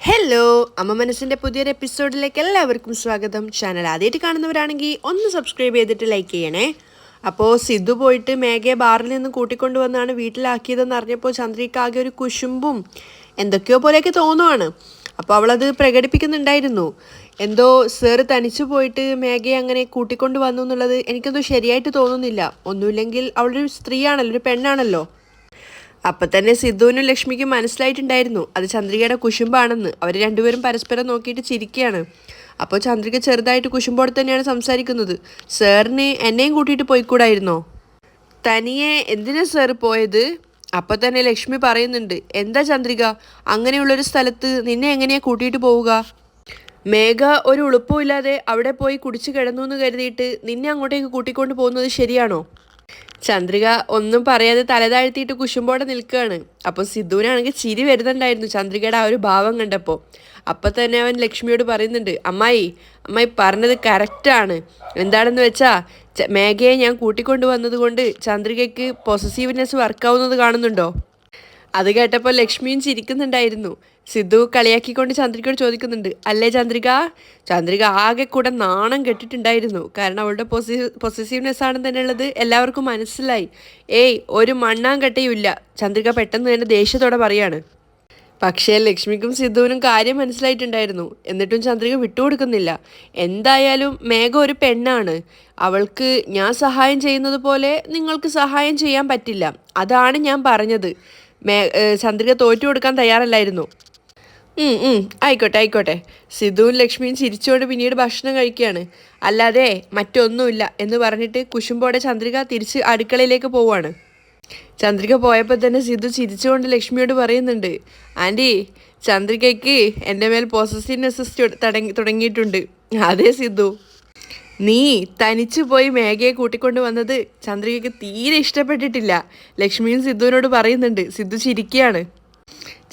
Hello, അമ്മ മനസ്സിൻ്റെ പുതിയൊരു എപ്പിസോഡിലേക്ക് എല്ലാവർക്കും സ്വാഗതം. ചാനൽ ആദ്യമായിട്ട് കാണുന്നവരാണെങ്കിൽ ഒന്ന് സബ്സ്ക്രൈബ് ചെയ്തിട്ട് ലൈക്ക് ചെയ്യണേ. അപ്പോൾ സിദ്ധു പോയിട്ട് മേഘയെ ബാറിൽ നിന്ന് കൂട്ടിക്കൊണ്ടുവന്നാണ് വീട്ടിലാക്കിയതെന്ന് അറിഞ്ഞപ്പോൾ ചന്ദ്രിക ആകെ ഒരു കുശുമ്പും എന്തൊക്കെയോ പോലെയൊക്കെ തോന്നുവാണ്. അപ്പോൾ അവളത് പ്രകടിപ്പിക്കുന്നുണ്ടായിരുന്നു. എന്തോ സാറ് തനിച്ചു പോയിട്ട് മേഘയെ അങ്ങനെ കൂട്ടിക്കൊണ്ട് വന്നു എന്നുള്ളത് എനിക്കെന്തോ ശരിയായിട്ട് തോന്നുന്നില്ല. ഒന്നുമില്ലെങ്കിൽ അവളൊരു സ്ത്രീയാണല്ലോ, ഒരു പെണ്ണാണല്ലോ. അപ്പം തന്നെ സിദ്ധുവിനും ലക്ഷ്മിക്കും മനസ്സിലായിട്ടുണ്ടായിരുന്നു അത് ചന്ദ്രികയുടെ കുശുമ്പാണെന്ന്. അവർ രണ്ടുപേരും പരസ്പരം നോക്കിയിട്ട് ചിരിക്കുകയാണ്. അപ്പോൾ ചന്ദ്രിക ചെറുതായിട്ട് കുശുമ്പോടെ തന്നെയാണ് സംസാരിക്കുന്നത്. സാറിന് എന്നെയും കൂട്ടിയിട്ട് പോയിക്കൂടായിരുന്നോ? തനിയെ എന്തിനാ സാറ് പോയത്? അപ്പം തന്നെ ലക്ഷ്മി പറയുന്നുണ്ട്, എന്താ ചന്ദ്രിക, അങ്ങനെയുള്ളൊരു സ്ഥലത്ത് നിന്നെ എങ്ങനെയാണ് കൂട്ടിയിട്ട് പോവുക? മേഘ ഒരു ഉളുപ്പുമില്ലാതെ അവിടെ പോയി കുടിച്ചു കിടന്നു എന്ന് കരുതിയിട്ട് നിന്നെ അങ്ങോട്ടേക്ക് കൂട്ടിക്കൊണ്ട് പോകുന്നത് ശരിയാണോ? ചന്ദ്രിക ഒന്നും പറയാതെ തലതാഴ്ത്തിയിട്ട് കുശുമ്പോടെ നിൽക്കുകയാണ്. അപ്പോൾ സിദ്ധുവിനാണെങ്കിൽ ചിരി വരുന്നുണ്ടായിരുന്നു ചന്ദ്രികയുടെ ആ ഒരു ഭാവം കണ്ടപ്പോൾ. അപ്പം തന്നെ അവൻ ലക്ഷ്മിയോട് പറയുന്നുണ്ട്, അമ്മായി അമ്മായി പറഞ്ഞത് കറക്റ്റാണ്. എന്താണെന്ന് വെച്ചാൽ മേഘയെ ഞാൻ കൂട്ടിക്കൊണ്ടു വന്നത് കൊണ്ട് ചന്ദ്രികയ്ക്ക് പൊസസീവ്നെസ് വർക്കാവുന്നത് കാണുന്നുണ്ടോ? അത് കേട്ടപ്പോൾ ലക്ഷ്മിയും ചിരിക്കുന്നുണ്ടായിരുന്നു. സിദ്ധു കളിയാക്കിക്കൊണ്ട് ചന്ദ്രികയോട് ചോദിക്കുന്നുണ്ട്, അല്ലേ ചന്ദ്രിക? ചന്ദ്രിക ആകെ കൂടെ നാണം കെട്ടിട്ടുണ്ടായിരുന്നു. കാരണം അവളുടെ പൊസസീവ്നെസ് ആണെന്ന് തന്നെ ഉള്ളത് എല്ലാവർക്കും മനസ്സിലായി. ഏയ്, ഒരു മണ്ണാങ്കട്ടയും ഇല്ല. ചന്ദ്രിക പെട്ടെന്ന് തന്നെ ദേഷ്യത്തോടെ പറയാണ്. പക്ഷേ ലക്ഷ്മിക്കും സിദ്ധുവിനും കാര്യം മനസ്സിലായിട്ടുണ്ടായിരുന്നു. എന്നിട്ടും ചന്ദ്രിക വിട്ടുകൊടുക്കുന്നില്ല. എന്തായാലും മേഘ ഒരു പെണ്ണാണ്. അവൾക്ക് ഞാൻ സഹായം ചെയ്യുന്നത് പോലെ നിങ്ങൾക്ക് സഹായം ചെയ്യാൻ പറ്റില്ല. അതാണ് ഞാൻ പറഞ്ഞത്. ചന്ദ്രിക തോറ്റു കൊടുക്കാൻ തയ്യാറല്ലായിരുന്നു. ആയിക്കോട്ടെ ആയിക്കോട്ടെ. സിദ്ധുവും ലക്ഷ്മിയും ചിരിച്ചുകൊണ്ട് പിന്നീട് ഭക്ഷണം കഴിക്കുകയാണ്. അല്ലാതെ മറ്റൊന്നുമില്ല എന്ന് പറഞ്ഞിട്ട് കുശുമ്പോടെ ചന്ദ്രിക തിരിച്ച് അടുക്കളയിലേക്ക് പോവുകയാണ്. ചന്ദ്രിക പോയപ്പോൾ തന്നെ സിദ്ധു ചിരിച്ചുകൊണ്ട് ലക്ഷ്മിയോട് പറയുന്നുണ്ട്, ആൻറ്റി, ചന്ദ്രികയ്ക്ക് എൻ്റെ മേൽ പോസസീവ്നെസ് തുടങ്ങിയിട്ടുണ്ട്. അതെ സിദ്ധു, നീ തനിച്ചു പോയി മേഘയെ കൂട്ടിക്കൊണ്ട് വന്നത് ചന്ദ്രികയ്ക്ക് തീരെ ഇഷ്ടപ്പെട്ടിട്ടില്ല. ലക്ഷ്മിയും സിദ്ധുവിനോട് പറയുന്നുണ്ട്. സിദ്ധു ചിരിക്കുകയാണ്.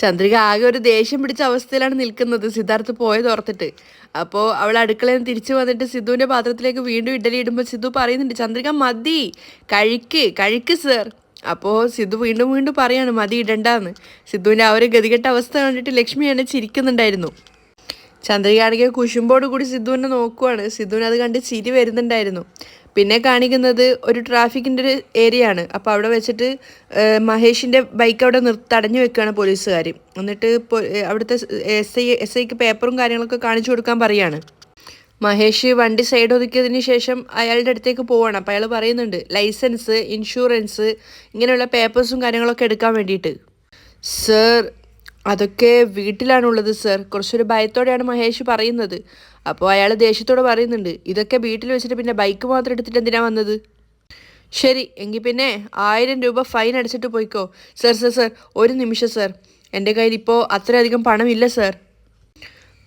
ചന്ദ്രിക ആകെ ഒരു ദേഷ്യം പിടിച്ച അവസ്ഥയിലാണ് നിൽക്കുന്നത് സിദ്ധാർത്ഥ് പോയത് ഓർത്തിട്ട്. അപ്പോൾ അവൾ അടുക്കളയിൽ നിന്ന് തിരിച്ചു വന്നിട്ട് സിദ്ധുവിൻ്റെ പാത്രത്തിലേക്ക് വീണ്ടും ഇഡലി ഇടുമ്പോൾ സിദ്ധു പറയുന്നുണ്ട്, ചന്ദ്രിക മതി, കഴിക്ക് സർ. അപ്പോൾ സിദ്ധു വീണ്ടും വീണ്ടും പറയാണ് മതി, ഇടണ്ടെന്ന്. സിദ്ധുവിൻ്റെ ആ ഒരു ഗതികെട്ട അവസ്ഥ കണ്ടിട്ട് ലക്ഷ്മി എന്നെ ചിരിക്കുന്നുണ്ടായിരുന്നു. ചന്ദ്രികയാണെങ്കിൽ കുശുമ്പോട് കൂടി സിദ്ധുവിനെ നോക്കുവാണ്. സിദ്ധുവിന് അത് കണ്ട് ചിരി വരുന്നുണ്ടായിരുന്നു. പിന്നെ കാണിക്കുന്നത് ഒരു ട്രാഫിക്കിൻ്റെ ഒരു ഏരിയ ആണ്. അപ്പോൾ അവിടെ വെച്ചിട്ട് മഹേഷിൻ്റെ ബൈക്ക് അവിടെ തടഞ്ഞു വെക്കുകയാണ് പോലീസുകാർ. എന്നിട്ട് അവിടുത്തെ എസ് ഐക്ക് പേപ്പറും കാര്യങ്ങളൊക്കെ കാണിച്ചു കൊടുക്കാൻ പറയാണ്. മഹേഷ് വണ്ടി സൈഡ് ഒതുക്കിയതിന് ശേഷം അയാളുടെ അടുത്തേക്ക് പോവാണ്. അപ്പോൾ അയാൾ പറയുന്നുണ്ട് ലൈസൻസ്, ഇൻഷുറൻസ്, ഇങ്ങനെയുള്ള പേപ്പേഴ്സും കാര്യങ്ങളൊക്കെ എടുക്കാൻ വേണ്ടിയിട്ട്. സർ, അതൊക്കെ വീട്ടിലാണുള്ളത് സർ. കുറച്ചൊരു ഭയത്തോടെയാണ് മഹേഷ് പറയുന്നത്. അപ്പോൾ അയാൾ ദേഷ്യത്തോടെ പറയുന്നുണ്ട്, ഇതൊക്കെ വീട്ടിൽ വെച്ചിട്ട് പിന്നെ ബൈക്ക് മാത്രം എടുത്തിട്ട് എന്തിനാ വന്നത്? ശരി, എങ്കിൽ പിന്നെ 1000 രൂപ ഫൈൻ അടിച്ചിട്ട് പോയിക്കോ. സർ സർ സർ ഒരു നിമിഷം സർ, എൻ്റെ കയ്യിൽ ഇപ്പോൾ അത്രയധികം പണമില്ല സർ.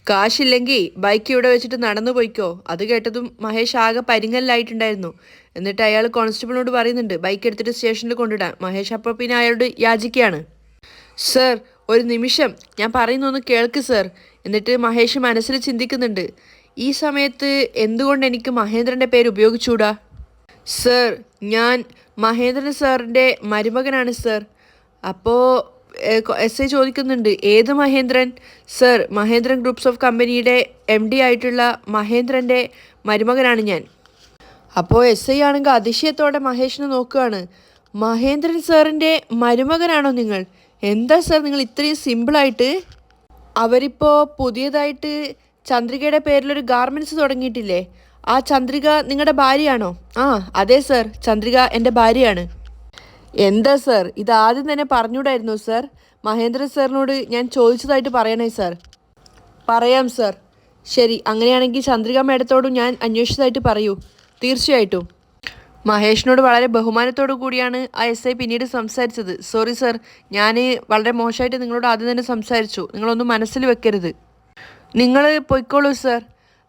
കാശില്ലെങ്കിൽ ബൈക്ക് ഇവിടെ വെച്ചിട്ട് നടന്നു പോയിക്കോ. അത് കേട്ടതും മഹേഷ് ആകെ പരിങ്ങലിലായിട്ടുണ്ടായിരുന്നു. എന്നിട്ട് അയാൾ കോൺസ്റ്റബിളിനോട് പറയുന്നുണ്ട് ബൈക്ക് എടുത്തിട്ട് സ്റ്റേഷനിൽ കൊണ്ടിടാൻ. മഹേഷ് അപ്പോൾ പിന്നെ അയാളോട് യാചിക്കുകയാണ്, സർ ഒരു നിമിഷം, ഞാൻ പറയുന്നൊന്ന് കേൾക്ക് സർ. എന്നിട്ട് മഹേഷ് മനസ്സിൽ ചിന്തിക്കുന്നുണ്ട്, ഈ സമയത്ത് എന്തുകൊണ്ട് എനിക്ക് മഹേന്ദ്രൻ്റെ പേര് ഉപയോഗിച്ചൂടാ? സർ, ഞാൻ മഹേന്ദ്രൻ സാറിൻ്റെ മരുമകനാണ് സർ. അപ്പോൾ എസ് ഐ ചോദിക്കുന്നുണ്ട്, ഏത് Mahendran? Sir, Mahendran groups of കമ്പനിയുടെ MD ആയിട്ടുള്ള മഹേന്ദ്രൻ്റെ മരുമകനാണ് ഞാൻ. അപ്പോൾ എസ് ഐ ആണെങ്കിൽ അതിശയത്തോടെ മഹേഷിനെ നോക്കുകയാണ്. മഹേന്ദ്രൻ സാറിൻ്റെ മരുമകനാണോ നിങ്ങൾ? എന്താ സാർ നിങ്ങൾ ഇത്രയും സിമ്പിളായിട്ട്? അവരിപ്പോൾ പുതിയതായിട്ട് ചന്ദ്രികയുടെ പേരിലൊരു ഗാർമെൻറ്റ്സ് തുടങ്ങിയിട്ടില്ലേ? ആ ചന്ദ്രിക നിങ്ങളുടെ ഭാര്യയാണോ? ആ അതെ സർ, ചന്ദ്രിക എൻ്റെ ഭാര്യയാണ്. എന്താ സർ, ഇത് ആദ്യം തന്നെ പറഞ്ഞുകൂടായിരുന്നു സർ? മഹേന്ദ്രൻ സാറിനോട് ഞാൻ ചോദിച്ചതായിട്ട് പറയണേ സർ. പറയാം സർ. ശരി, അങ്ങനെയാണെങ്കിൽ ചന്ദ്രിക മേഡത്തോടും ഞാൻ അന്വേഷിച്ചതായിട്ട് പറയൂ. തീർച്ചയായിട്ടും. മഹേഷിനോട് വളരെ ബഹുമാനത്തോടു കൂടിയാണ് ആ SI പിന്നീട് സംസാരിച്ചത്. സോറി സർ, ഞാൻ വളരെ മോശമായിട്ട് നിങ്ങളോട് ആദ്യം തന്നെ സംസാരിച്ചു. നിങ്ങളൊന്നും മനസ്സിൽ വെക്കരുത്. നിങ്ങൾ പൊയ്ക്കോളൂ സർ.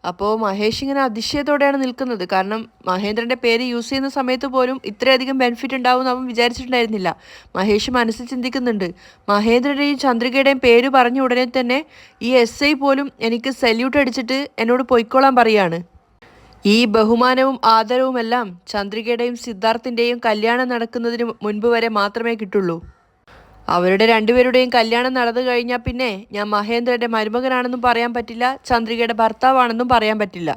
അപ്പോൾ മഹേഷ് ഇങ്ങനെ അതിശയത്തോടെയാണ് നിൽക്കുന്നത്. കാരണം മഹേന്ദ്രൻ്റെ പേര് യൂസ് ചെയ്യുന്ന സമയത്ത് പോലും ഇത്രയധികം ബെനിഫിറ്റ് ഉണ്ടാവുമെന്ന് അവൻ വിചാരിച്ചിട്ടുണ്ടായിരുന്നില്ല. മഹേഷ് മനസ്സിൽ ചിന്തിക്കുന്നുണ്ട്, മഹേന്ദ്രൻ്റെയും ചന്ദ്രികയുടെയും പേര് പറഞ്ഞ ഉടനെ തന്നെ ഈ SI പോലും എനിക്ക് സല്യൂട്ട് അടിച്ചിട്ട് എന്നോട് പൊയ്ക്കോളാൻ പറയാണ്. ഈ ബഹുമാനവും ആദരവുമെല്ലാം ചന്ദ്രികയുടെയും സിദ്ധാർത്ഥിൻ്റെയും കല്യാണം നടക്കുന്നതിന് മുൻപ് വരെ മാത്രമേ കിട്ടുള്ളൂ. അവരുടെ രണ്ടുപേരുടെയും കല്യാണം നടന്നു കഴിഞ്ഞാൽ പിന്നെ ഞാൻ മഹേന്ദ്രൻ്റെ മരുമകനാണെന്നും പറയാൻ പറ്റില്ല, ചന്ദ്രികയുടെ ഭർത്താവാണെന്നും പറയാൻ പറ്റില്ല.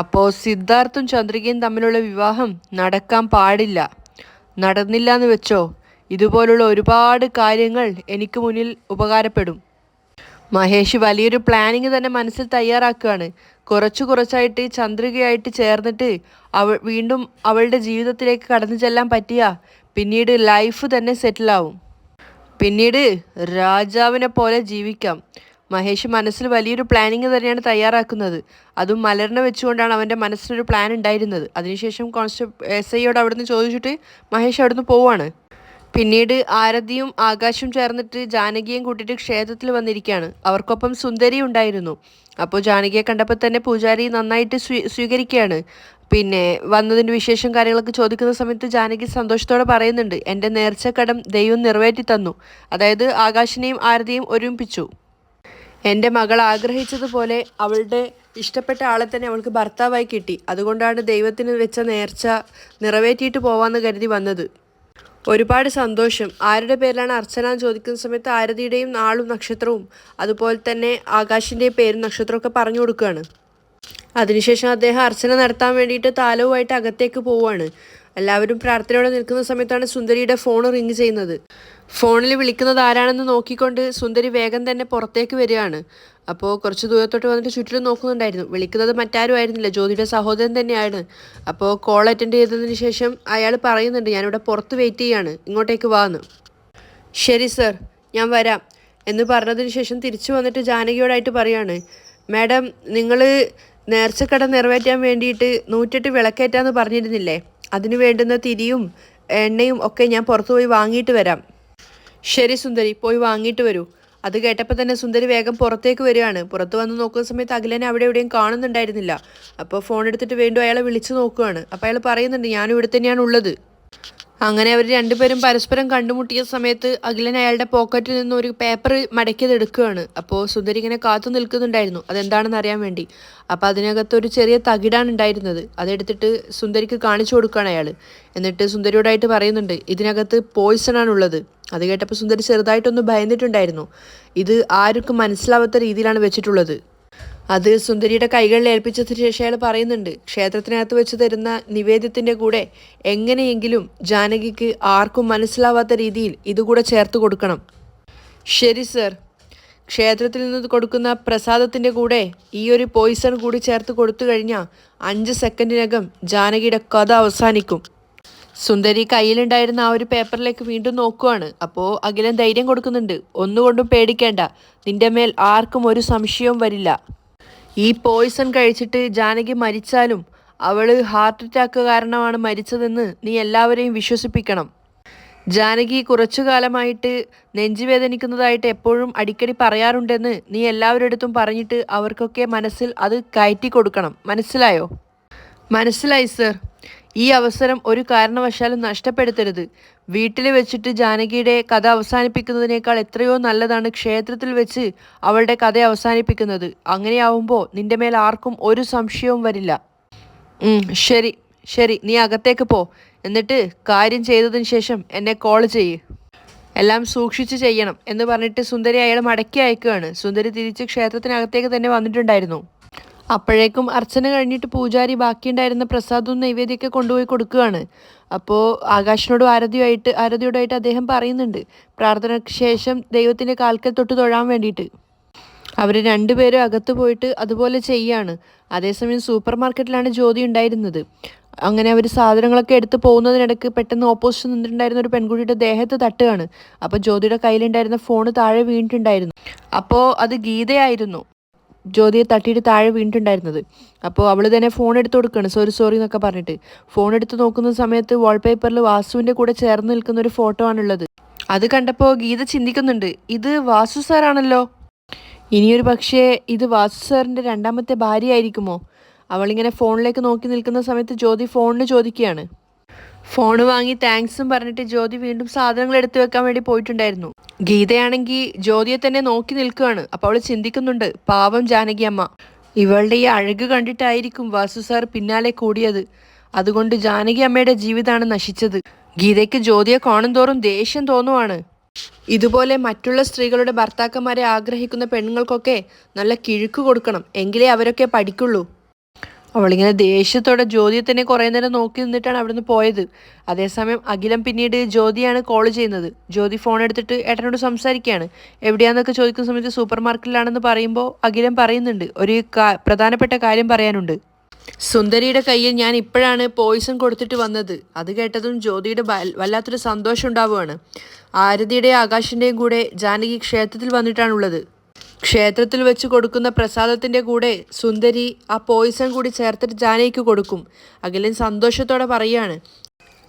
അപ്പോൾ സിദ്ധാർത്ഥും ചന്ദ്രികയും തമ്മിലുള്ള വിവാഹം നടക്കാൻ പാടില്ല. നടന്നില്ല എന്ന് വെച്ചോ, ഇതുപോലുള്ള ഒരുപാട് കാര്യങ്ങൾ എനിക്ക് മുന്നിൽ ഉപകാരപ്പെടും. മഹേഷ് വലിയൊരു പ്ലാനിങ് തന്നെ മനസ്സിൽ തയ്യാറാക്കുകയാണ്. കുറച്ചായിട്ട് ചന്ദ്രികയായിട്ട് ചേർന്നിട്ട് വീണ്ടും അവളുടെ ജീവിതത്തിലേക്ക് കടന്നു ചെല്ലാൻ പറ്റിയ പിന്നീട് ലൈഫ് തന്നെ സെറ്റിലാവും. പിന്നീട് രാജാവിനെ പോലെ ജീവിക്കാം. മഹേഷ് മനസ്സിൽ വലിയൊരു പ്ലാനിങ് തന്നെയാണ് തയ്യാറാക്കുന്നത്. അതും മലറിനെ വെച്ചുകൊണ്ടാണ് അവൻ്റെ മനസ്സിലൊരു പ്ലാൻ ഉണ്ടായിരുന്നത്. അതിനുശേഷം SIയോട് അവിടുന്ന് ചോദിച്ചിട്ട് മഹേഷ് അവിടുന്ന് പോവാണ്. പിന്നീട് ആരതിയും ആകാശും ചേർന്നിട്ട് ജാനകിയും കൂട്ടിയിട്ട് ക്ഷേത്രത്തിൽ വന്നിരിക്കുകയാണ്. അവർക്കൊപ്പം സുന്ദരി ഉണ്ടായിരുന്നു. അപ്പോൾ ജാനകിയെ കണ്ടപ്പോൾ തന്നെ പൂജാരി നന്നായിട്ട് സ്വീകരിക്കുകയാണ്. പിന്നെ വന്നതിൻ്റെ വിശേഷം കാര്യങ്ങളൊക്കെ ചോദിക്കുന്ന സമയത്ത് ജാനകി സന്തോഷത്തോടെ പറയുന്നുണ്ട്, എൻ്റെ നേർച്ചക്കടം ദൈവം നിറവേറ്റി തന്നു. അതായത് ആകാശിനെയും ആരതിയും ഒരുമിപ്പിച്ചു. എൻ്റെ മകൾ ആഗ്രഹിച്ചതുപോലെ അവളുടെ ഇഷ്ടപ്പെട്ട ആളെ തന്നെ അവൾക്ക് ഭർത്താവായി കിട്ടി. അതുകൊണ്ടാണ് ദൈവത്തിന് വെച്ച നേർച്ച നിറവേറ്റിയിട്ട് പോവാമെന്ന് കരുതി വന്നത്. ഒരുപാട് സന്തോഷം. ആരുടെ പേരിലാണ് അർച്ചന എന്ന് ചോദിക്കുന്ന സമയത്ത് ആരതിയുടെയും നാളും നക്ഷത്രവും അതുപോലെ തന്നെ ആകാശിൻ്റെയും പേരും നക്ഷത്രമൊക്കെ പറഞ്ഞു കൊടുക്കുകയാണ്. അതിനുശേഷം അദ്ദേഹം അർച്ചന നടത്താൻ വേണ്ടിയിട്ട് താലവുമായിട്ട് അകത്തേക്ക് പോവുകയാണ്. എല്ലാവരും പ്രാർത്ഥനയോടെ നിൽക്കുന്ന സമയത്താണ് സുന്ദരിയുടെ ഫോൺ റിങ് ചെയ്യുന്നത്. ഫോണിൽ വിളിക്കുന്നത് ആരാണെന്ന് നോക്കിക്കൊണ്ട് സുന്ദരി വേഗം തന്നെ പുറത്തേക്ക് വരികയാണ്. അപ്പോൾ കുറച്ച് ദൂരത്തോട്ട് വന്നിട്ട് ചുറ്റിലും നോക്കുന്നുണ്ടായിരുന്നു. വിളിക്കുന്നത് മറ്റാരും ആയിരുന്നില്ല, ജ്യോതിയുടെ സഹോദരൻ തന്നെയാണ്. അപ്പോൾ കോൾ അറ്റൻഡ് ചെയ്തതിന് ശേഷം അയാൾ പറയുന്നുണ്ട്, ഞാനിവിടെ പുറത്ത് വെയിറ്റ് ചെയ്യാണ്, ഇങ്ങോട്ടേക്ക് വാന്ന്. ശരി സർ, ഞാൻ വരാം എന്ന് പറഞ്ഞതിന് ശേഷം തിരിച്ചു വന്നിട്ട് ജാനകിയോടായിട്ട് പറയാണ്, മാഡം നിങ്ങൾ നേർച്ചക്കട നിറവേറ്റാൻ വേണ്ടിയിട്ട് 108 വിളക്കേറ്റാന്ന് പറഞ്ഞിരുന്നില്ലേ, അതിന് വേണ്ടുന്ന തിരിയും എണ്ണയും ഒക്കെ ഞാൻ പുറത്തു പോയി വാങ്ങിയിട്ട് വരാം. ശരി സുന്ദരി, പോയി വാങ്ങിയിട്ട് വരൂ. അത് കേട്ടപ്പോൾ തന്നെ സുന്ദരി വേഗം പുറത്തേക്ക് വരികയാണ്. പുറത്ത് വന്ന് നോക്കുന്ന സമയത്ത് അഖിലനെ അവിടെ എവിടെയും കാണുന്നുണ്ടായിരുന്നില്ല. അപ്പോൾ ഫോൺ എടുത്തിട്ട് വീണ്ടും അയാളെ വിളിച്ചു നോക്കുകയാണ്. അപ്പോൾ അയാൾ പറയുന്നുണ്ട്, ഞാനും ഇവിടെ തന്നെയാണ് ഉള്ളത്. അങ്ങനെ അവർ രണ്ടുപേരും പരസ്പരം കണ്ടുമുട്ടിയ സമയത്ത് അഖിലൻ അയാളുടെ പോക്കറ്റിൽ നിന്ന് ഒരു പേപ്പർ മടക്കിയത് എടുക്കുകയാണ്. അപ്പോൾ സുന്ദരി ഇങ്ങനെ കാത്തു നിൽക്കുന്നുണ്ടായിരുന്നു അതെന്താണെന്ന് അറിയാൻ വേണ്ടി. അപ്പോൾ അതിനകത്ത് ഒരു ചെറിയ തകിടാണ് ഉണ്ടായിരുന്നത്. അതെടുത്തിട്ട് സുന്ദരിക്ക് കാണിച്ചു കൊടുക്കുകയാണ് അയാൾ. എന്നിട്ട് സുന്ദരിയോടായിട്ട് പറയുന്നുണ്ട്, ഇതിനകത്ത് പോയിസൺ ആണുള്ളത്. അത് കേട്ടപ്പോൾ സുന്ദരി ചെറുതായിട്ടൊന്ന് ഭയന്നിട്ടുണ്ടായിരുന്നു. ഇത് ആർക്കും മനസ്സിലാവാത്ത രീതിയിലാണ് വെച്ചിട്ടുള്ളത്. അത് സുന്ദരിയുടെ കൈകളിൽ ഏൽപ്പിച്ചതിന് ശേഷം അയാൾ പറയുന്നുണ്ട്, ക്ഷേത്രത്തിനകത്ത് വെച്ച് തരുന്ന നിവേദ്യത്തിൻ്റെ കൂടെ എങ്ങനെയെങ്കിലും ജാനകിക്ക് ആർക്കും മനസ്സിലാവാത്ത രീതിയിൽ ഇതുകൂടെ ചേർത്ത് കൊടുക്കണം. ശരി സർ. ക്ഷേത്രത്തിൽ നിന്ന് കൊടുക്കുന്ന പ്രസാദത്തിൻ്റെ കൂടെ ഈ ഒരു പോയിസൺ കൂടി ചേർത്ത് കൊടുത്തു കഴിഞ്ഞാൽ 5 സെക്കൻഡിനകം ജാനകിയുടെ കഥ അവസാനിക്കും. സുന്ദരി കയ്യിലുണ്ടായിരുന്ന ആ ഒരു പേപ്പറിലേക്ക് വീണ്ടും നോക്കുകയാണ്. അപ്പോൾ അഖിലൻ ധൈര്യം കൊടുക്കുന്നുണ്ട്, ഒന്നുകൊണ്ടും പേടിക്കേണ്ട, നിന്റെ മേൽ ആർക്കും ഒരു സംശയവും വരില്ല. ഈ പോയിസൺ കഴിച്ചിട്ട് ജാനകി മരിച്ചാലും അവൾ ഹാർട്ട് അറ്റാക്ക് കാരണമാണ് മരിച്ചതെന്ന് നീ എല്ലാവരെയും വിശ്വസിപ്പിക്കണം. ജാനകി കുറച്ചു കാലമായിട്ട് നെഞ്ചുവേദനിക്കുന്നതായിട്ട് എപ്പോഴും അടിക്കടി പറയാറുണ്ടെന്ന് നീ എല്ലാവരുടെ അടുത്തും പറഞ്ഞിട്ട് അവർക്കൊക്കെ മനസ്സിൽ അത് കയറ്റി കൊടുക്കണം. മനസ്സിലായോ? മനസ്സിലായി സർ. ഈ അവസരം ഒരു കാരണവശാലും നഷ്ടപ്പെടുത്തരുത്. വീട്ടിൽ വെച്ചിട്ട് ജാനകിയുടെ കഥ അവസാനിപ്പിക്കുന്നതിനേക്കാൾ എത്രയോ നല്ലതാണ് ക്ഷേത്രത്തിൽ വെച്ച് അവളുടെ കഥ അവസാനിപ്പിക്കുന്നത്. അങ്ങനെയാവുമ്പോൾ നിന്റെ മേൽ ആർക്കും ഒരു സംശയവും വരില്ല. ശരി ശരി, നീ അകത്തേക്ക് പോ. എന്നിട്ട് കാര്യം ചെയ്തതിന് ശേഷം എന്നെ കോൾ ചെയ്യ്. എല്ലാം സൂക്ഷിച്ച് ചെയ്യണം എന്ന് പറഞ്ഞിട്ട് സുന്ദരി അയാൾ മടക്കി അയക്കുകയാണ്. സുന്ദരി തിരിച്ച് ക്ഷേത്രത്തിനകത്തേക്ക് തന്നെ വന്നിട്ടുണ്ടായിരുന്നു. അപ്പോഴേക്കും അർച്ചന കഴിഞ്ഞിട്ട് പൂജാരി ബാക്കിയുണ്ടായിരുന്ന പ്രസാദവും നൈവേദ്യമൊക്കെ കൊണ്ടുപോയി കൊടുക്കുകയാണ്. അപ്പോൾ ആകാശിനോടും ആരതിയോടായിട്ട് അദ്ദേഹം പറയുന്നുണ്ട്, പ്രാർത്ഥനയ്ക്ക് ശേഷം ദൈവത്തിൻ്റെ കാൽക്കൽ തൊട്ട് തൊഴാൻ വേണ്ടിയിട്ട്. അവർ രണ്ടുപേരും അകത്ത് പോയിട്ട് അതുപോലെ ചെയ്യാണ്. അതേസമയം സൂപ്പർ മാർക്കറ്റിലാണ് ജ്യോതി ഉണ്ടായിരുന്നത്. അങ്ങനെ അവർ സാധനങ്ങളൊക്കെ എടുത്ത് പോകുന്നതിനിടയ്ക്ക് പെട്ടെന്ന് ഓപ്പോസിറ്റ് നിന്നിട്ടുണ്ടായിരുന്ന ഒരു പെൺകുട്ടിയുടെ ദേഹത്ത് തട്ടുകയാണ്. അപ്പോൾ ജ്യോതിയുടെ കയ്യിലുണ്ടായിരുന്ന ഫോണ് താഴെ വീണിട്ടുണ്ടായിരുന്നു. അപ്പോൾ അത് ഗീതയായിരുന്നു ജ്യോതിയെ തട്ടിയിട്ട് താഴെ വീണിട്ടുണ്ടായിരുന്നത്. അപ്പോൾ അവൾ തന്നെ ഫോൺ എടുത്ത് കൊടുക്കുകയാണ്, സോറി എന്നൊക്കെ പറഞ്ഞിട്ട്. ഫോൺ എടുത്ത് നോക്കുന്ന സമയത്ത് വാൾപേപ്പറിൽ വാസുവിൻ്റെ കൂടെ ചേർന്ന് നിൽക്കുന്ന ഒരു ഫോട്ടോ ആണുള്ളത്. അത് കണ്ടപ്പോൾ ഗീത ചിന്തിക്കുന്നുണ്ട്, ഇത് വാസു സാറാണല്ലോ. ഇനിയൊരു പക്ഷേ ഇത് വാസു സാറിൻ്റെ രണ്ടാമത്തെ ഭാര്യ ആയിരിക്കുമോ? അവളിങ്ങനെ ഫോണിലേക്ക് നോക്കി നിൽക്കുന്ന സമയത്ത് ജ്യോതി ഫോണിന് ചോദിക്കുകയാണ്. ഫോൺ വാങ്ങി താങ്ക്സും പറഞ്ഞിട്ട് ജ്യോതി വീണ്ടും സാധനങ്ങൾ എടുത്തു വെക്കാൻ വേണ്ടി പോയിട്ടുണ്ടായിരുന്നു. ഗീതയാണെങ്കിൽ ജ്യോതിയെ തന്നെ നോക്കി നിൽക്കുകയാണ്. അപ്പോൾ അവൾ ചിന്തിക്കുന്നുണ്ട്, പാവം ജാനകി അമ്മ, ഇവളുടെ ഈ അഴക് കണ്ടിട്ടായിരിക്കും വാസു സാർ പിന്നാലെ കൂടിയത്. അതുകൊണ്ട് ജാനകി അമ്മയുടെ ജീവിതമാണ് നശിച്ചത്. ഗീതയ്ക്ക് ജ്യോതിയെ കാണും തോറും ദേഷ്യം തോന്നുവാണ്. ഇതുപോലെ മറ്റുള്ള സ്ത്രീകളുടെ ഭർത്താക്കന്മാരെ ആഗ്രഹിക്കുന്ന പെണ്ണുങ്ങൾക്കൊക്കെ നല്ല കിഴുക്ക് കൊടുക്കണം, എങ്കിലേ അവരൊക്കെ പഠിക്കുള്ളൂ. അവളിങ്ങനെ ദേഷ്യത്തോടെ ജ്യോതിയെ തന്നെ കുറേ നേരം നോക്കി നിന്നിട്ടാണ് അവിടുന്ന് പോയത്. അതേസമയം അഖിലം പിന്നീട് ജ്യോതിയാണ് കോൾ ചെയ്യുന്നത്. ജ്യോതി ഫോൺ എടുത്തിട്ട് ഏട്ടനോട് സംസാരിക്കുകയാണ്. എവിടെയാന്നൊക്കെ ചോദിക്കുന്ന സമയത്ത് സൂപ്പർ മാർക്കറ്റിലാണെന്ന് പറയുമ്പോൾ അഖിലം പറയുന്നുണ്ട്, ഒരു പ്രധാനപ്പെട്ട കാര്യം പറയാനുണ്ട്. സുന്ദരിയുടെ കയ്യിൽ ഞാൻ ഇപ്പോഴാണ് പോയിസൺ കൊടുത്തിട്ട് വന്നത്. അത് കേട്ടതും ജ്യോതിയുടെ വല്ലാത്തൊരു സന്തോഷം ഉണ്ടാവുകയാണ്. ആരതിയുടെയും ആകാശിൻ്റെയും കൂടെ ജാനകി ക്ഷേത്രത്തിൽ വന്നിട്ടാണുള്ളത്. ക്ഷേത്രത്തിൽ വെച്ച് കൊടുക്കുന്ന പ്രസാദത്തിൻ്റെ കൂടെ സുന്ദരി ആ പോയിസൺ കൂടി ചേർത്തിട്ട് ജാനകിക്ക് കൊടുക്കും. അഖിലൻ സന്തോഷത്തോടെ പറയുകയാണ്.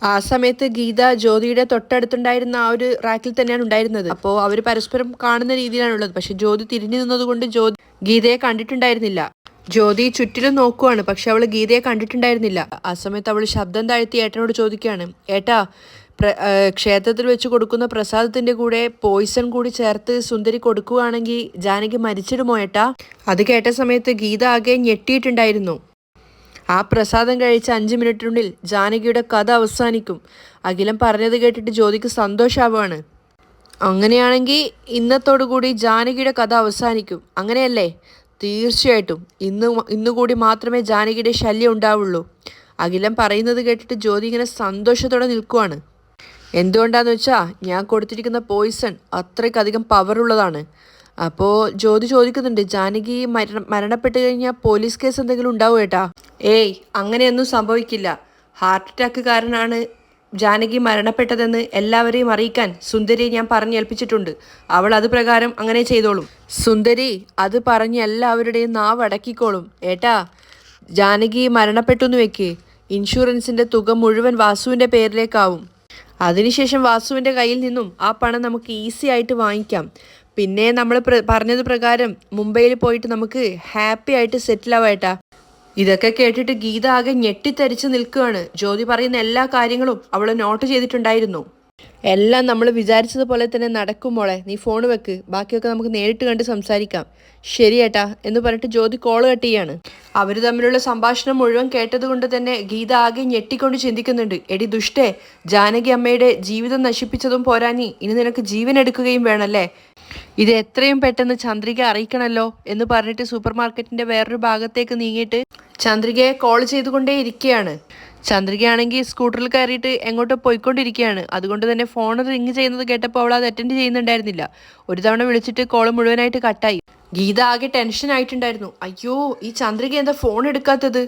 ആ സമയത്ത് ഗീത ജ്യോതിയുടെ തൊട്ടടുത്തുണ്ടായിരുന്ന ആ ഒരു റാക്കിൽ തന്നെയാണ് ഉണ്ടായിരുന്നത്. അപ്പോൾ അവർ പരസ്പരം കാണുന്ന രീതിയിലാണുള്ളത്. പക്ഷെ ജ്യോതി തിരിഞ്ഞു നിന്നതുകൊണ്ട് ജ്യോതി ഗീതയെ കണ്ടിട്ടുണ്ടായിരുന്നില്ല. ജ്യോതി ചുറ്റിലും നോക്കുവാണ്, പക്ഷെ അവൾ ഗീതയെ കണ്ടിട്ടുണ്ടായിരുന്നില്ല. ആ സമയത്ത് അവൾ ശബ്ദം താഴ്ത്തി ഏട്ടനോട് ചോദിക്കുകയാണ്, ഏട്ടാ, ക്ഷേത്രത്തിൽ വെച്ച് കൊടുക്കുന്ന പ്രസാദത്തിന്റെ കൂടെ പോയിസൺ കൂടി ചേർത്ത് സുന്ദരി കൊടുക്കുകയാണെങ്കിൽ ജാനകി മരിച്ചിടുമോ ഏട്ടാ? അത് കേട്ട സമയത്ത് ഗീത ആകെ ഞെട്ടിയിട്ടുണ്ടായിരുന്നു. ആ പ്രസാദം കഴിച്ച 5 മിനിറ്റിനുള്ളിൽ ജാനകിയുടെ കഥ അവസാനിക്കും. അഖിലം പറഞ്ഞത് കേട്ടിട്ട് ജ്യോതിക്ക് സന്തോഷാവുകയാണ്. അങ്ങനെയാണെങ്കിൽ ഇന്നത്തോടുകൂടി ജാനകിയുടെ കഥ അവസാനിക്കും, അങ്ങനെയല്ലേ? തീർച്ചയായിട്ടും ഇന്നുകൂടി മാത്രമേ ജാനകിയുടെ ശല്യം ഉണ്ടാവുള്ളൂ. അഖിലം പറയുന്നത് കേട്ടിട്ട് ജ്യോതി ഇങ്ങനെ സന്തോഷത്തോടെ നിൽക്കുവാണ്. എന്തുകൊണ്ടാന്ന് വെച്ചാൽ ഞാൻ കൊടുത്തിരിക്കുന്ന പോയിസൺ അത്രയ്ക്കധികം പവറുള്ളതാണ്. അപ്പോൾ ജ്യോതി ചോദിക്കുന്നുണ്ട്, ജാനകി മരണപ്പെട്ട് കഴിഞ്ഞാൽ പോലീസ് കേസ് എന്തെങ്കിലും ഉണ്ടാവും ഏട്ടാ? ഏയ്, അങ്ങനെയൊന്നും സംഭവിക്കില്ല. ഹാർട്ട് അറ്റാക്ക് കാരണമാണ് ജാനകി മരണപ്പെട്ടതെന്ന് എല്ലാവരെയും അറിയിക്കാൻ സുന്ദരിയെ ഞാൻ പറഞ്ഞേൽപ്പിച്ചിട്ടുണ്ട്. അവൾ അത് പ്രകാരം അങ്ങനെ ചെയ്തോളും. സുന്ദരി അത് പറഞ്ഞ് എല്ലാവരുടെയും നാവ് അടക്കിക്കോളും ഏട്ടാ. ജാനകി മരണപ്പെട്ടു എന്ന് വെക്ക്, ഇൻഷുറൻസിൻ്റെ തുക മുഴുവൻ വാസുവിൻ്റെ പേരിലേക്കാവും. അതിനുശേഷം വാസുവിൻ്റെ കയ്യിൽ നിന്നും ആ പണം നമുക്ക് ഈസി ആയിട്ട് വാങ്ങിക്കാം. പിന്നെ നമ്മൾ പറഞ്ഞത് പ്രകാരം മുംബൈയിൽ പോയിട്ട് നമുക്ക് ഹാപ്പി ആയിട്ട് സെറ്റിൽ ആവാട്ടാ. ഇതൊക്കെ കേട്ടിട്ട് ഗീത ആകെ ഞെട്ടിത്തരിച്ച് നിൽക്കുകയാണ്. ജ്യോതി പറയുന്ന എല്ലാ കാര്യങ്ങളും അവൾ നോട്ട് ചെയ്തിട്ടുണ്ടായിരുന്നു. എല്ലാം നമ്മൾ വിചാരിച്ചതുപോലെ തന്നെ നടക്കും മോളെ, നീ ഫോൺ വെക്ക്, ബാക്കിയൊക്കെ നമുക്ക് നേരിട്ട് കണ്ട് സംസാരിക്കാം. ശരി ഏട്ടാ എന്ന് പറഞ്ഞിട്ട് ജ്യോതി കോൾ കട്ട് ചെയ്യാണ്. അവർ തമ്മിലുള്ള സംഭാഷണം മുഴുവൻ കേട്ടതുകൊണ്ട് തന്നെ ഗീത ആകെ ഞെട്ടിക്കൊണ്ട് ചിന്തിക്കുന്നുണ്ട്. എടി ദുഷ്ടേ, ജാനകി അമ്മയുടെ ജീവിതം നശിപ്പിച്ചതും പോരാഞ്ഞി ഇനി നിനക്ക് ജീവൻ എടുക്കുകയും വേണമല്ലേ? ഇത് എത്രയും പെട്ടെന്ന് ചന്ദ്രിക അറിയിക്കണമല്ലോ എന്ന് പറഞ്ഞിട്ട് സൂപ്പർ മാർക്കറ്റിന്റെ വേറൊരു ഭാഗത്തേക്ക് നീങ്ങിയിട്ട് ചന്ദ്രികയെ കോൾ ചെയ്തുകൊണ്ടേ ഇരിക്കുകയാണ്. ചന്ദ്രികയാണെങ്കിൽ സ്കൂട്ടറിൽ കയറിയിട്ട് എങ്ങോട്ടോ പോയിക്കൊണ്ടിരിക്കുകയാണ്. അതുകൊണ്ട് തന്നെ ഫോൺ റിങ് ചെയ്യുന്നത് കേട്ടപ്പോൾ അവൾ അത് അറ്റൻഡ് ചെയ്യുന്നുണ്ടായിരുന്നില്ല. ഒരു തവണ വിളിച്ചിട്ട് കോൾ മുഴുവനായിട്ട് കട്ടായി. ഗീത ആകെ ടെൻഷൻ ആയിട്ടുണ്ടായിരുന്നു. അയ്യോ, ഈ ചന്ദ്രിക എന്താ ഫോൺ എടുക്കാത്തത്?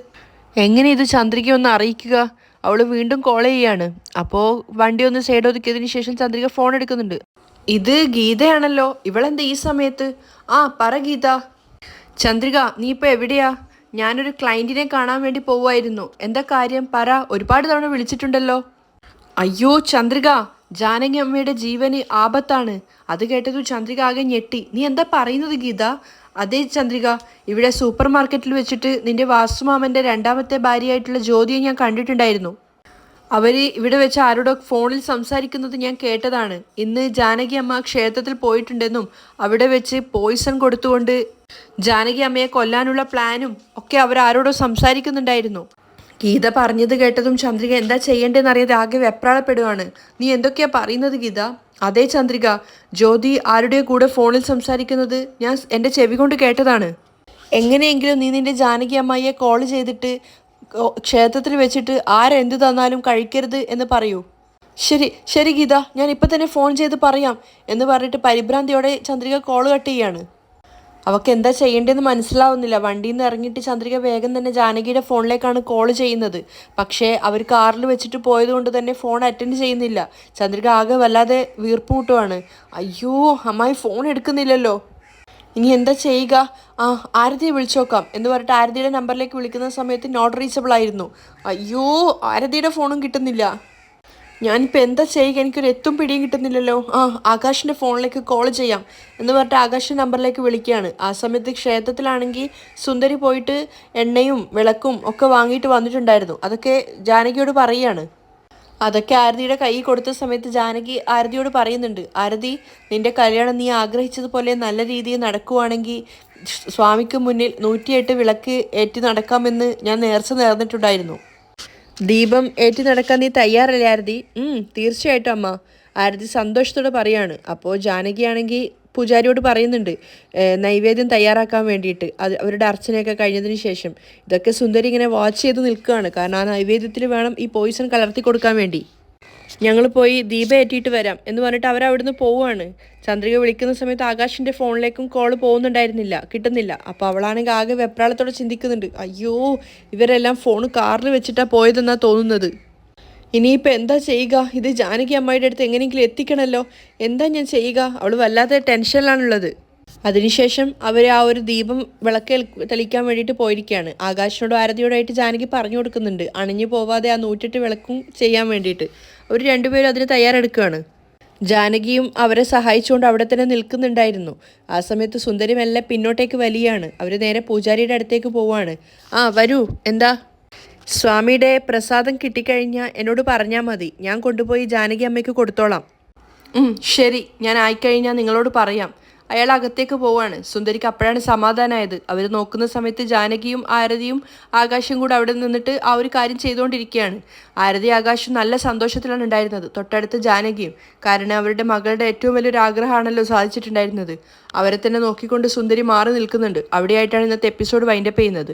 എങ്ങനെ ഇത് ചന്ദ്രിക ഒന്ന് അറിയിക്കുക? അവൾ വീണ്ടും കോൾ ചെയ്യാണ്. അപ്പോൾ വണ്ടി ഒന്ന് സൈഡ് ഒതുക്കിയതിന് ശേഷം ചന്ദ്രിക ഫോൺ എടുക്കുന്നുണ്ട്. ഇത് ഗീതയാണല്ലോ, ഇവളെന്താ ഈ സമയത്ത്? ആ പറ ഗീത. ചന്ദ്രിക, നീ ഇപ്പോൾ എവിടെയാ? ഞാനൊരു ക്ലയൻറ്റിനെ കാണാൻ വേണ്ടി പോവുമായിരുന്നു. എന്താ കാര്യം പറ, ഒരുപാട് തവണ വിളിച്ചിട്ടുണ്ടല്ലോ. അയ്യോ ചന്ദ്രിക, ജാനകി അമ്മയുടെ ജീവന് ആപത്താണ്. അത് കേട്ടതു ചന്ദ്രിക ആകെ ഞെട്ടി. നീ എന്താ പറയുന്നത് ഗീത? അതേ ചന്ദ്രിക, ഇവിടെ സൂപ്പർ മാർക്കറ്റിൽ വെച്ചിട്ട് നിന്റെ വാസുമാമൻ്റെ രണ്ടാമത്തെ ഭാര്യയായിട്ടുള്ള ജ്യോതിയെ ഞാൻ കണ്ടിട്ടുണ്ടായിരുന്നു. അവർ ഇവിടെ വെച്ച് ആരോടോ ഫോണിൽ സംസാരിക്കുന്നത് ഞാൻ കേട്ടതാണ്. ഇന്ന് ജാനകി അമ്മ ക്ഷേത്രത്തിൽ പോയിട്ടുണ്ടെന്നും അവിടെ വെച്ച് പോയിസൺ കൊടുത്തുകൊണ്ട് ജാനകി അമ്മയെ കൊല്ലാനുള്ള പ്ലാനും ഒക്കെ അവരാരോടോ സംസാരിക്കുന്നുണ്ടായിരുന്നു. ഗീത പറഞ്ഞത് കേട്ടതും ചന്ദ്രിക എന്താ ചെയ്യേണ്ടതെന്ന് അറിയാതെ ആകെ വെപ്രാളപ്പെടുകയാണ്. നീ എന്തൊക്കെയാ പറയുന്നത് ഗീത? അതേ ചന്ദ്രിക, ജ്യോതി ആരുടെ കൂടെ ഫോണിൽ സംസാരിക്കുന്നത് ഞാൻ എൻ്റെ ചെവി കൊണ്ട് കേട്ടതാണ്. എങ്ങനെയെങ്കിലും നീ നിന്റെ ജാനകി അമ്മയെ കോൾ ചെയ്തിട്ട് ക്ഷേത്രത്തിൽ വെച്ചിട്ട് ആരെന്ത് തന്നാലും കഴിക്കരുത് എന്ന് പറയൂ. ശരി ശരി ഗീത, ഞാൻ ഇപ്പം തന്നെ ഫോൺ ചെയ്ത് പറയാം എന്ന് പറഞ്ഞിട്ട് പരിഭ്രാന്തിയോടെ ചന്ദ്രിക കോൾ കട്ട് ചെയ്യാണ്. അവൾക്ക് എന്താ ചെയ്യേണ്ടതെന്ന് മനസ്സിലാവുന്നില്ല. വണ്ടിയിൽ നിന്ന് ഇറങ്ങിയിട്ട് ചന്ദ്രിക വേഗം തന്നെ ജാനകിയുടെ ഫോണിലേക്കാണ് കോൾ ചെയ്യുന്നത്. പക്ഷേ അവർ കാറിൽ വെച്ചിട്ട് പോയതുകൊണ്ട് തന്നെ ഫോൺ അറ്റൻഡ് ചെയ്യുന്നില്ല. ചന്ദ്രിക ആകെ വല്ലാതെ വീർപ്പ് മുട്ടുവാണ്. അയ്യോ, അമ്മായി ഫോൺ എടുക്കുന്നില്ലല്ലോ, ഇനി എന്താ ചെയ്യുക? ആരതിയെ വിളിച്ചു നോക്കാം എന്ന് പറഞ്ഞിട്ട് ആരതിയുടെ നമ്പറിലേക്ക് വിളിക്കുന്ന സമയത്ത് നോട്ട് റീച്ചബിൾ ആയിരുന്നു. അയ്യോ, ആരതിയുടെ ഫോണും കിട്ടുന്നില്ല. ഞാനിപ്പോൾ എന്താ ചെയ്യുക? എനിക്കൊരു എത്തും പിടിയും കിട്ടുന്നില്ലല്ലോ. ആകാശിൻ്റെ ഫോണിലേക്ക് കോൾ ചെയ്യാം എന്ന് പറഞ്ഞിട്ട് ആകാശിൻ്റെ നമ്പറിലേക്ക് വിളിക്കുകയാണ്. ആ സമയത്ത് ക്ഷേത്രത്തിലാണെങ്കിൽ സുന്ദരി പോയിട്ട് എണ്ണയും വിളക്കും ഒക്കെ വാങ്ങിയിട്ട് വന്നിട്ടുണ്ടായിരുന്നു. അതൊക്കെ ജാനകിയോട് പറയുകയാണ്. അതൊക്കെ ആരതിയുടെ കൈ കൊടുത്ത സമയത്ത് ജാനകി ആരതിയോട് പറയുന്നുണ്ട്, ആരതി, നിന്റെ കല്യാണം നീ ആഗ്രഹിച്ചതുപോലെ നല്ല രീതിയിൽ നടക്കുവാണെങ്കിൽ സ്വാമിക്ക് മുന്നിൽ 108 വിളക്ക് ഏറ്റി നടക്കാമെന്ന് ഞാൻ നേർച്ച നേർന്നിട്ടുണ്ടായിരുന്നു. ദീപം ഏറ്റി നടക്കാൻ നീ തയ്യാറല്ലേ ആരതി? തീർച്ചയായിട്ടും അമ്മ. ആരതി സന്തോഷത്തോടെ പറയാണ്. അപ്പോൾ ജാനകിയാണെങ്കിൽ പൂജാരിയോട് പറയുന്നുണ്ട് നൈവേദ്യം തയ്യാറാക്കാൻ വേണ്ടിയിട്ട്. അത് അവരുടെ അർച്ചനയൊക്കെ കഴിഞ്ഞതിന് ശേഷം ഇതൊക്കെ സുന്ദരി ഇങ്ങനെ വാച്ച് ചെയ്ത് നിൽക്കുകയാണ്. കാരണം ആ നൈവേദ്യത്തിൽ വേണം ഈ പോയിസൺ കലർത്തി കൊടുക്കാൻ വേണ്ടി. ഞങ്ങൾ പോയി ദീപം ഏറ്റിയിട്ട് വരാം എന്ന് പറഞ്ഞിട്ട് അവരവിടുന്ന് പോവുകയാണ്. ചന്ദ്രിക വിളിക്കുന്ന സമയത്ത് ആകാശിൻ്റെ ഫോണിലേക്കും കോള് പോകുന്നുണ്ടായിരുന്നില്ല, കിട്ടുന്നില്ല. അപ്പോൾ അവളാണെങ്കിൽ ആകെ വെപ്രാളത്തോടെ ചിന്തിക്കുന്നുണ്ട്, അയ്യോ ഇവരെല്ലാം ഫോൺ കാറിൽ വെച്ചിട്ടാണ് പോയതെന്നാണ് തോന്നുന്നത്. ഇനിയിപ്പോൾ എന്താ ചെയ്യുക? ഇത് ജാനകി അമ്മയുടെ അടുത്ത് എങ്ങനെയെങ്കിലും എത്തിക്കണമല്ലോ. എന്താ ഞാൻ ചെയ്യുക? അവൾ വല്ലാത്ത ടെൻഷനിലാണുള്ളത്. അതിനുശേഷം അവർ ആ ഒരു ദീപം വിളക്ക് തെളിക്കാൻ വേണ്ടിയിട്ട് പോയിരിക്കുകയാണ്. ആകാശിനോടും ആരതിയോടായിട്ട് ജാനകി പറഞ്ഞു കൊടുക്കുന്നുണ്ട് അണിഞ്ഞു പോവാതെ ആ 108 വിളക്കും ചെയ്യാൻ വേണ്ടിയിട്ട്. അവർ രണ്ടുപേരും അതിന് തയ്യാറെടുക്കുകയാണ്. ജാനകിയും അവരെ സഹായിച്ചുകൊണ്ട് അവിടെ തന്നെ നിൽക്കുന്നുണ്ടായിരുന്നു. ആ സമയത്ത് സുന്ദരി മെല്ലെ പിന്നോട്ടേക്ക് വലിയാണ്. അവർ നേരെ പൂജാരിയുടെ അടുത്തേക്ക് പോവാണ്. ആ വരൂ. എന്താ? സ്വാമിയുടെ പ്രസാദം കിട്ടിക്കഴിഞ്ഞാൽ എന്നോട് പറഞ്ഞാൽ മതി, ഞാൻ കൊണ്ടുപോയി ജാനകി അമ്മയ്ക്ക് കൊടുത്തോളാം. ശരി, ഞാൻ ആയിക്കഴിഞ്ഞാൽ നിങ്ങളോട് പറയാം. അയാൾ അകത്തേക്ക് പോവാണ്. സുന്ദരിക്ക് അപ്പോഴാണ് സമാധാനമായത്. അവർ നോക്കുന്ന സമയത്ത് ജാനകിയും ആരതിയും ആകാശം കൂടെ അവിടെ നിന്നിട്ട് ആ ഒരു കാര്യം ചെയ്തുകൊണ്ടിരിക്കുകയാണ്. ആരതി ആകാശം നല്ല സന്തോഷത്തിലാണ് ഉണ്ടായിരുന്നത്, തൊട്ടടുത്ത് ജാനകിയും. കാരണം അവരുടെ മകളുടെ ഏറ്റവും വലിയൊരു ആഗ്രഹമാണല്ലോ സാധിച്ചിട്ടുണ്ടായിരുന്നത്. അവരെ തന്നെ നോക്കിക്കൊണ്ട് സുന്ദരി മാറി നിൽക്കുന്നുണ്ട്. അവിടെയായിട്ടാണ് ഇന്നത്തെ എപ്പിസോഡ് വൈൻഡപ്പ് ചെയ്യുന്നത്.